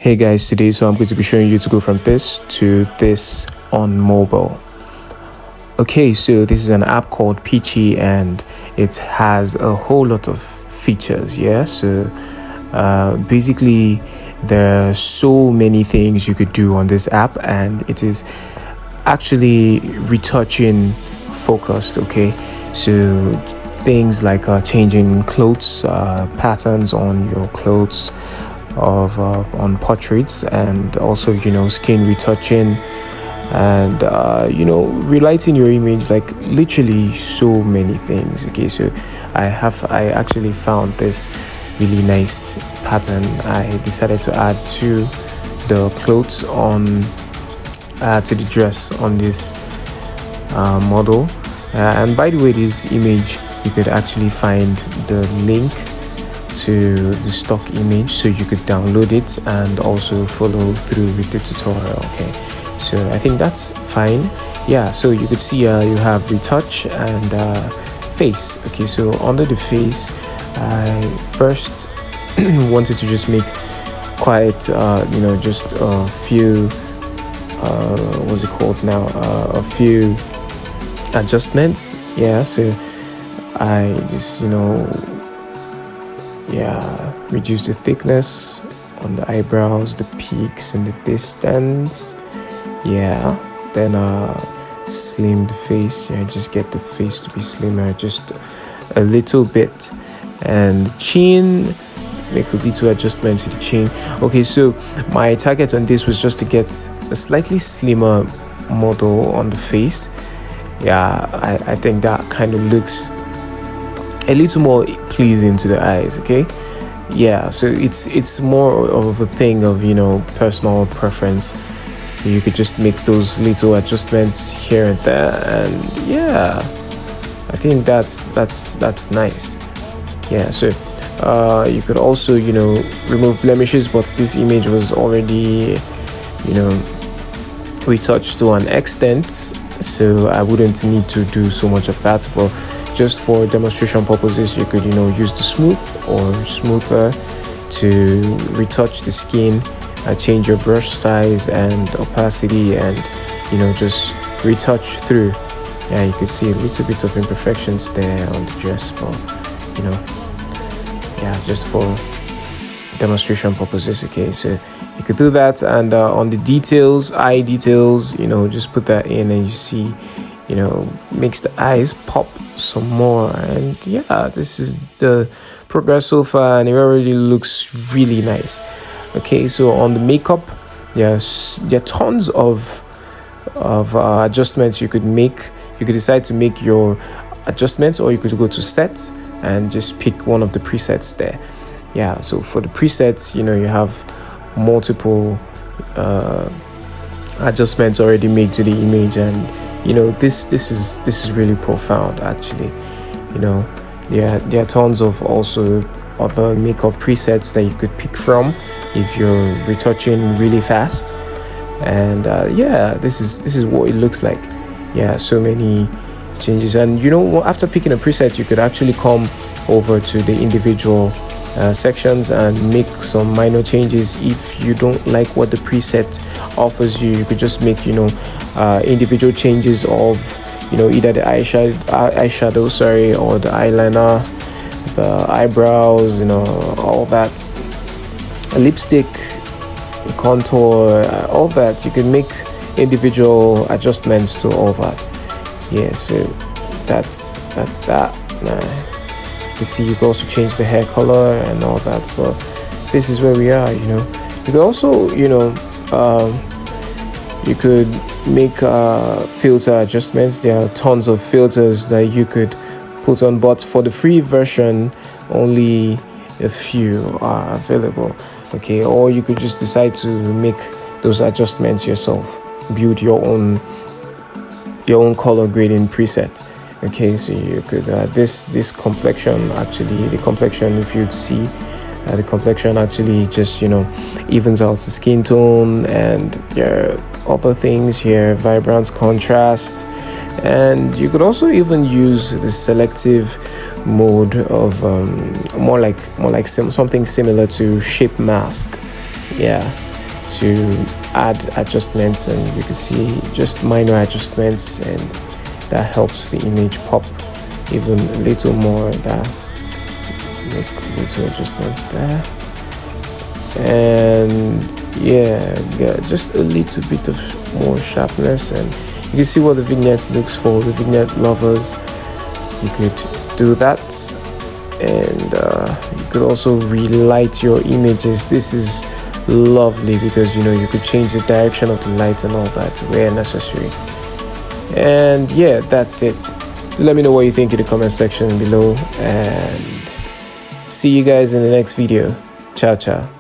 Hey guys, today I'm going to be showing you to go from this to this on mobile. Okay, so this is an app called Peachy and it has a whole lot of features. So basically there are so many things you could do on this app, and it is actually retouching focused. Okay, so things like changing clothes patterns on your clothes of on portraits, and also skin retouching, and relighting your image, like literally so many things. Okay, so I actually found this really nice pattern I decided to add to the clothes on to the dress on this model, and by the way, this image, you could actually find the link to the stock image so you could download it and also follow through with the tutorial. Okay, so I think that's fine. So you could see you have retouch and face. Okay, so under the face, I first wanted to just make quite just a few what's it called now, a few adjustments. So I just reduce the thickness on the eyebrows, the peaks and the distance. Then slim the face. Just get the face to be slimmer just a little bit, and chin, make a little adjustment to the chin. Okay, so my target on this was just to get a slightly slimmer model on the face. I think that kind of looks a little more pleasing to the eyes. Okay, so it's more of a thing of personal preference. You could just make those little adjustments here and there, and I think that's nice. So you could also remove blemishes, but this image was already retouched to an extent, so I wouldn't need to do so much of that. But just for demonstration purposes, you could use the smooth or smoother to retouch the skin, change your brush size and opacity, and just retouch through. You can see a little bit of imperfections there on the dress, but just for demonstration purposes. Okay, so you could do that, and on the details, eye details, just put that in, and you see makes the eyes pop some more. And this is the progress so far, and it already looks really nice. Okay, so on the makeup, there are tons of adjustments you could make. You could decide to make your adjustments, or you could go to set and just pick one of the presets there. So for the presets, you have multiple adjustments already made to the image, and this is really profound actually. There are tons of also other makeup presets that you could pick from if you're retouching really fast. And this is what it looks like. So many changes, and after picking a preset, you could actually come over to the individual sections and make some minor changes. If you don't like what the preset offers you, you could just make individual changes of either the eyeshadow or the eyeliner, the eyebrows, all that, lipstick, contour, all that. You can make individual adjustments to all that. So that's that. You see, you can also change the hair color and all that, but this is where we are. You could also you could make filter adjustments. There are tons of filters that you could put on, but for the free version, only a few are available. Okay, or you could just decide to make those adjustments yourself, build your own color grading preset. Okay, so you could this complexion, actually the complexion, if you'd see the complexion actually just evens out the skin tone, and there are other things here, vibrance, contrast, and you could also even use the selective mode of more like something similar to shape mask. to add adjustments, and you can see just minor adjustments, and that helps the image pop even a little more. That make little adjustments there, and yeah, just a little bit of more sharpness, and you can see what the vignette looks for. The vignette lovers, you could do that, and you could also relight your images. This is lovely because you could change the direction of the light and all that where necessary. And yeah, that's it. Let me know what you think in the comment section below, and see you guys in the next video. Ciao ciao.